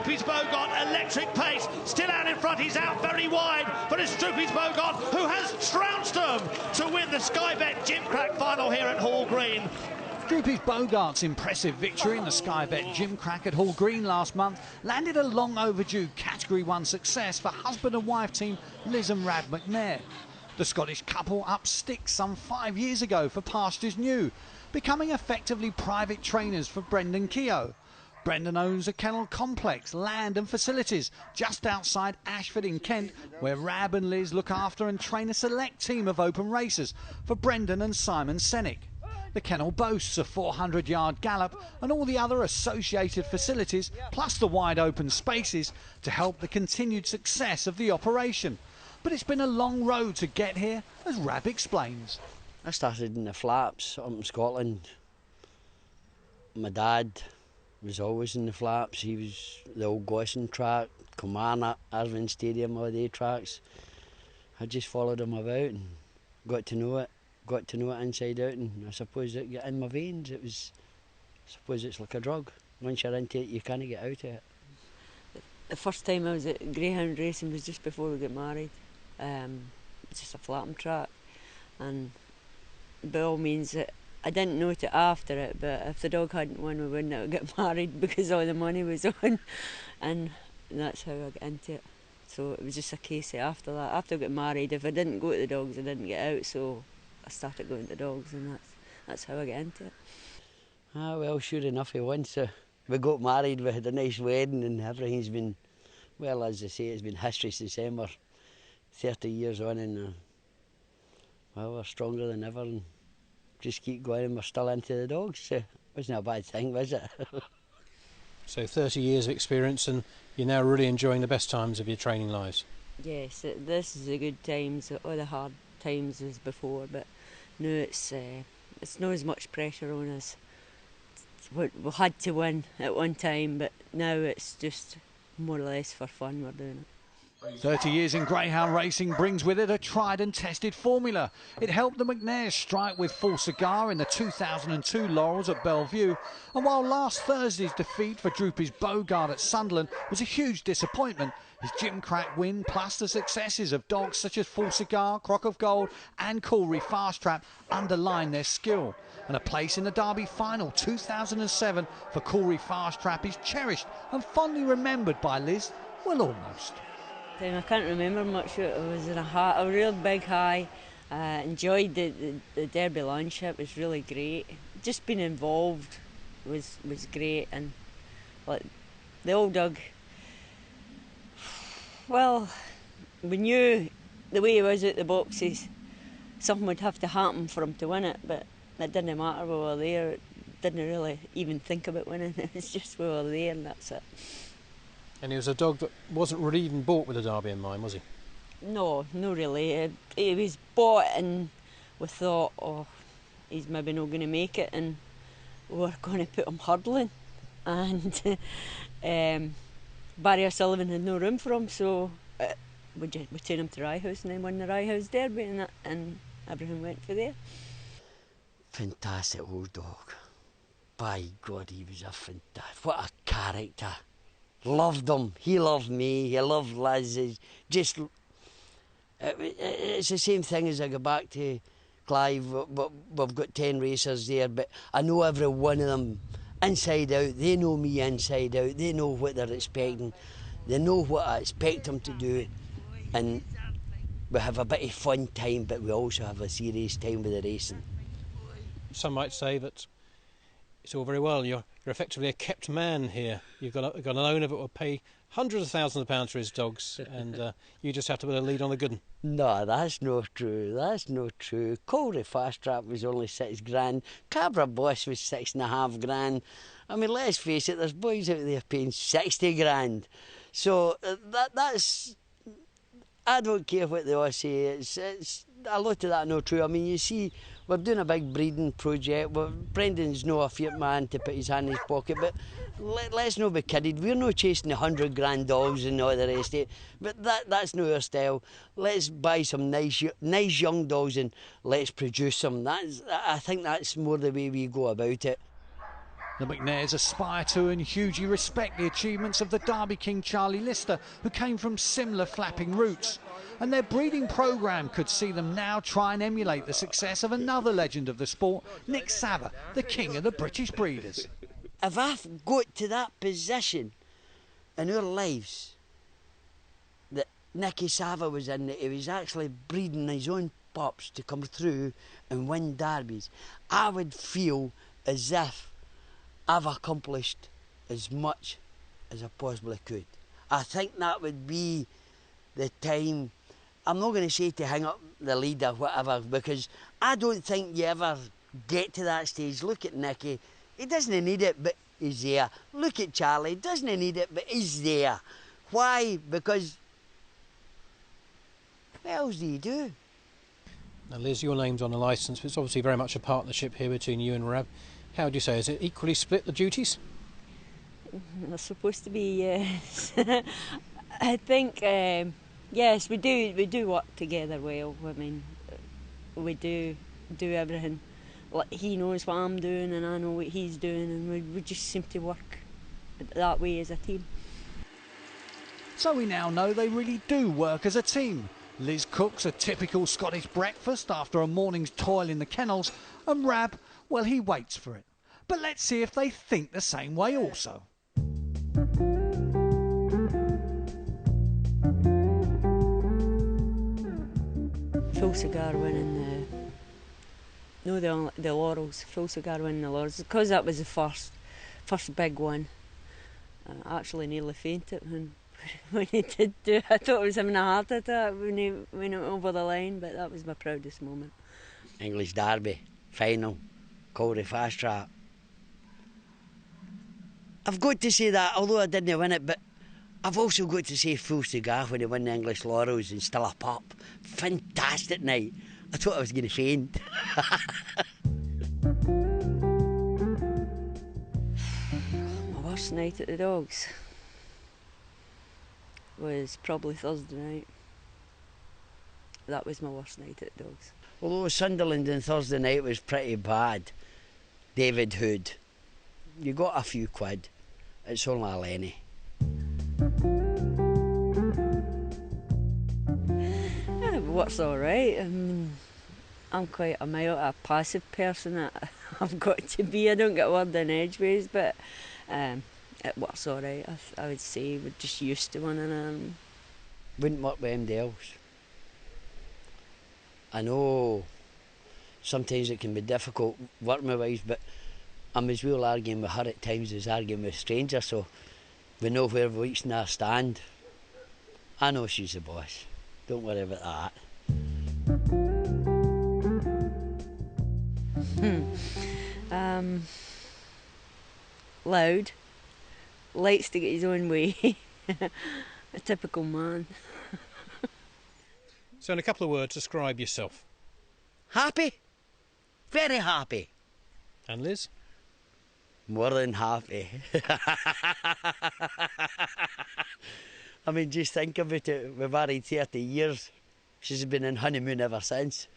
Droopy's Bogart, electric pace, still out in front, he's out very wide, but it's Droopy's Bogart who has trounced them to win the Sky Bet Gimcrack final here at Hall Green. Droopy's Bogart's impressive victory in the Sky Bet Gimcrack at Hall Green last month landed a long overdue Category 1 success for husband and wife team Liz and Rab McNair. The Scottish couple upped sticks some 5 years ago for pastures new, becoming effectively private trainers for Brendan Keogh. Brendan owns a kennel complex, land and facilities just outside Ashford in Kent, where Rab and Liz look after and train a select team of open racers for Brendan and Simon Sennick. The kennel boasts a 400-yard gallop and all the other associated facilities, plus the wide open spaces, to help the continued success of the operation. But it's been a long road to get here, as Rab explains. I started in the flaps up in Scotland. My dad was always in the flaps. He was the old Gosson track, Kilmarnock, Irvine Stadium, all day tracks. I just followed him about and got to know it inside out, and I suppose it got in my veins. I suppose it's like a drug. Once you're into it, you can't get out of it. The first time I was at Greyhound racing was just before we got married. It's just a flapping track, and by all means, I didn't know it after it, but if the dog hadn't won, we wouldn't have got married because all the money was on, and that's how I got into it. So it was just a case of after that, after I got married, if I didn't go to the dogs, I didn't get out, so I started going to the dogs, and that's how I got into it. Ah, well, sure enough, he won. So we got married, we had a nice wedding, and everything's been, well, as I say, it's been history since then. We're 30 years on, and well, we're stronger than ever, and just keep going, and we're still into the dogs. So it wasn't a bad thing, was it? So 30 years of experience, and you're now really enjoying the best times of your training lives. Yes, this is the good times, all the hard times as before, but now it's not as much pressure on us. We had to win at one time, but now it's just more or less for fun we're doing it. 30 years in greyhound racing brings with it a tried and tested formula. It helped the McNairs strike with Full Cigar in the 2002 Laurels at Bellevue, and while last Thursday's defeat for Droopy's Bogart at Sunderland was a huge disappointment, his Gimcrack win plus the successes of dogs such as Full Cigar, Crock of Gold and Coolry Fast Trap underline their skill. And a place in the Derby final 2007 for Coolry Fast Trap is cherished and fondly remembered by Liz, well, almost. I can't remember much. It was in a real big high. Enjoyed the Derby lunch. It was really great. Just being involved was great, and like the old dog. Well, we knew the way he was at the boxes, something would have to happen for him to win it, but it didn't matter. We were there. It didn't really even think about winning. It was just we were there, and that's it. And he was a dog that wasn't really even bought with a Derby in mind, was he? No, not really. He was bought and we thought, oh, he's maybe not going to make it, and we were going to put him hurdling. And Barry O'Sullivan had no room for him, so we took him to Rye House, and then won the Rye House Derby, and everything went for there. Fantastic old dog. By God, he was a fantastic, what a character. Loved him, he loved me, he loved Liz. It's the same thing as I go back to Clive. We've got 10 racers there, but I know every one of them inside out. They know me inside out, they know what they're expecting, they know what I expect them to do, and we have a bit of fun time, but we also have a serious time with the racing. Some might say that it's all very well, you're effectively a kept man here. You've got an owner that will pay hundreds of thousands of pounds for his dogs, and you just have to put a lead on the good one. No, that's not true. That's not true. Coolry Fast Trap was only £6,000. Cabra Boss was £6,500. I mean, let's face it, there's boys out there paying £60,000. So that's. I don't care what they all say. It's a lot of that not true. I mean, you see, we're doing a big breeding project. Brendan's no a fear man to put his hand in his pocket, but let's not be kidded. We're not chasing the £100,000 dogs and all the rest of it. But that's not our style. Let's buy some nice young dogs and let's produce them. I think that's more the way we go about it. The McNairs aspire to and hugely respect the achievements of the Derby King Charlie Lister, who came from similar flapping roots. And their breeding programme could see them now try and emulate the success of another legend of the sport, Nick Savva, the king of the British breeders. If I've got to that position in our lives that Nicky Savva was in, that he was actually breeding his own pups to come through and win derbies, I would feel as if I've accomplished as much as I possibly could. I think that would be the time. I'm not going to say to hang up the lead or whatever, because I don't think you ever get to that stage. Look at Nicky, he doesn't need it, but he's there. Look at Charlie, doesn't need it, but he's there. Why? Because what else do you do? Now, Liz, your name's on the licence, but it's obviously very much a partnership here between you and Rab. How would you say, is it equally split, the duties? They're supposed to be, yes. I think, yes, we do work together well. I mean, we do everything. Like, he knows what I'm doing and I know what he's doing, and we just seem to work that way as a team. So we now know they really do work as a team. Liz cooks a typical Scottish breakfast after a morning's toil in the kennels, and Rab, well, he waits for it. But let's see if they think the same way also. Full cigar winning the laurels. Full cigar winning the laurels, because that was the first big one. I actually nearly fainted when he did do it. I thought I was having a heart attack when he went over the line, but that was my proudest moment. English Derby, final, Calder Fast Trap. I've got to say that, although I didn't win it, but I've also got to say Full Cigar when he won the English Laurels and still a pup. Fantastic night. I thought I was going to faint. My worst night at the Dogs was probably Thursday night. That was my worst night at the Dogs. Although Sunderland on Thursday night was pretty bad, David Hood, you got a few quid. It's only a Lenny. It works all right. I mean, I'm quite a passive person. I've got to be. I don't get a word in edgeways, but it works all right. I would say we're just used to one another. Wouldn't work with anybody else. I know sometimes it can be difficult working with wives, but I'm as well arguing with her at times as arguing with strangers, so we know where we each now stand. I know she's the boss. Don't worry about that. Loud. Likes to get his own way. A typical man. So in a couple of words, describe yourself. Happy? Very happy. And Liz? More than happy. I mean, just think about it. We're married 30 years. She's been on honeymoon ever since.